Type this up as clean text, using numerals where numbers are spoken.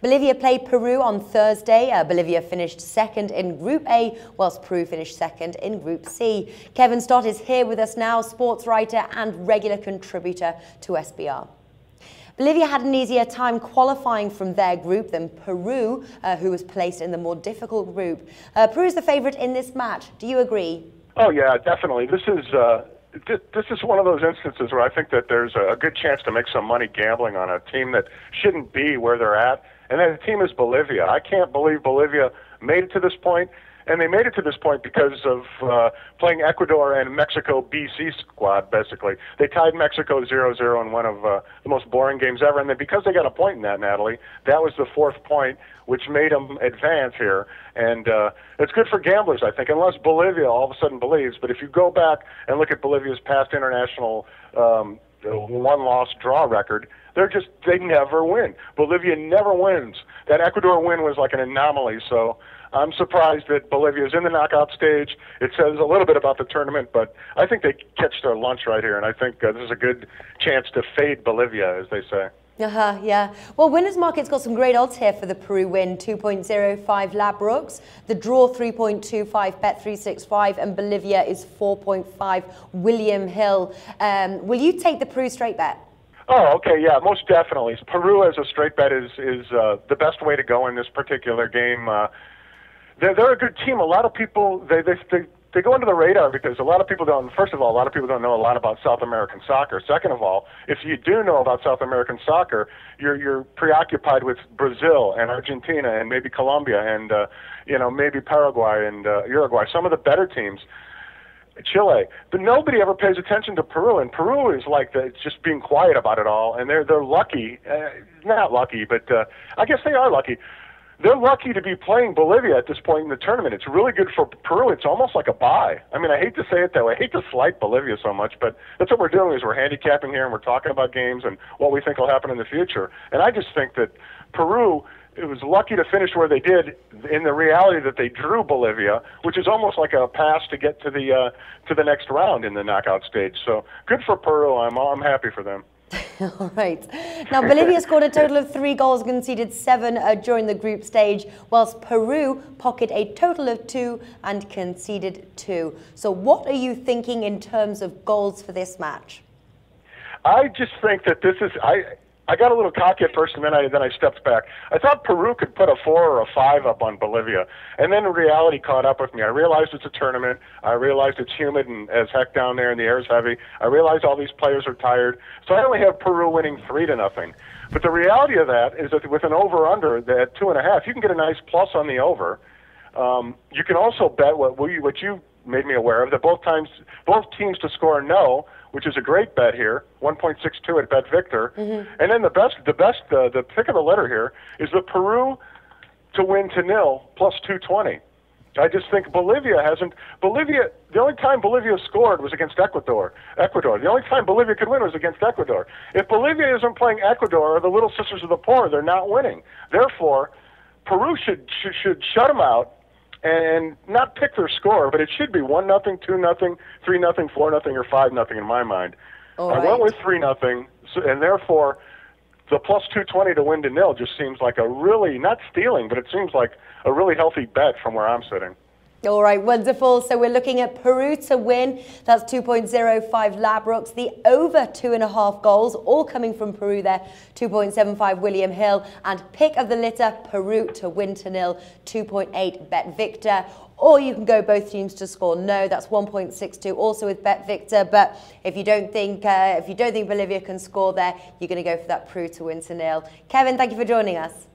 Bolivia played Peru on Thursday. Bolivia finished second in Group A, whilst Peru finished second in Group C. Kevin Stott is here with us now, sports writer and regular contributor to SBR. Bolivia had an easier time qualifying from their group than Peru, who was placed in the more difficult group. Peru is the favourite in this match. Do you agree? Oh yeah, definitely. This is one of those instances where I think that there's a good chance to make some money gambling on a team that shouldn't be where they're at. And that team is Bolivia. I can't believe Bolivia made it to this point. And they made it to this point because of playing Ecuador and Mexico BC squad, basically. They tied Mexico 0-0 in one of the most boring games ever. And then because they got a point in that, Natalie, that was the fourth point, which made them advance here. And it's good for gamblers, I think, unless Bolivia all of a sudden believes. But if you go back and look at Bolivia's past international one-loss draw record, they never win. Bolivia never wins. That Ecuador win was like an anomaly, so I'm surprised that Bolivia is in the knockout stage. It says a little bit about the tournament, but I think they catch their lunch right here, and I think this is a good chance to fade Bolivia, as they say. Yeah. Well, winners market's got some great odds here for the Peru win. 2.05 Ladbrokes, the draw 3.25 Bet365, and Bolivia is 4.5 William Hill. Will you take the Peru straight bet? Oh, okay, yeah, most definitely. Peru as a straight bet is the best way to go in this particular game. They're a good team. A lot of people they go under the radar because a lot of people don't. First of all, a lot of people don't know a lot about South American soccer. Second of all, if you do know about South American soccer, you're preoccupied with Brazil and Argentina and maybe Colombia and maybe Paraguay and Uruguay. Some of the better teams. Chile, but nobody ever pays attention to Peru, and Peru is like it's just being quiet about it all, and they're lucky, not lucky, but I guess they are lucky. They're lucky to be playing Bolivia at this point in the tournament. It's really good for Peru. It's almost like a bye. I mean, I hate to say it that way. I hate to slight Bolivia so much, but that's what we're doing is we're handicapping here and we're talking about games and what we think will happen in the future. And I just think that Peru, it was lucky to finish where they did in the reality that they drew Bolivia, which is almost like a pass to get to the next round in the knockout stage. So good for Peru. I'm happy for them. All right. Now, Bolivia scored a total of 3 goals, conceded 7 during the group stage, whilst Peru pocketed a total of 2 and conceded 2. So what are you thinking in terms of goals for this match? I just think that this is... I got a little cocky at first, and then I stepped back. I thought Peru could put a 4 or a 5 up on Bolivia, and then reality caught up with me. I realized it's a tournament. I realized it's humid and as heck down there, and the air is heavy. I realized all these players are tired, so I only have Peru winning 3-0. But the reality of that is that with an over/under at 2.5, you can get a nice plus on the over. You can also bet what you made me aware of, that both teams to score no, which is a great bet here, 1.62 at Bet Victor. And then the pick of the litter here is the Peru to win to nil plus 220. I just think the only time Bolivia scored was against Ecuador. The only time Bolivia could win was against Ecuador. If Bolivia isn't playing Ecuador or the Little Sisters of the Poor, they're not winning. Therefore, Peru should shut them out and not pick their score, but it should be 1-0, 2-0, 3-0, 4-0, or 5-0 in my mind. I went with 3-0, and therefore the plus 220 to win to nil just seems like a really, not stealing, but it seems like a really healthy bet from where I'm sitting. All right, wonderful. So we're looking at Peru to win. That's 2.05 Ladbrokes. The over 2.5 goals, all coming from Peru there. 2.75 William Hill. And pick of the litter, Peru to win to nil. 2.8 Bet Victor. Or you can go both teams to score no. That's 1.62 also with Bet Victor. But if you don't think Bolivia can score there, you're going to go for that Peru to win to nil. Kevin, thank you for joining us.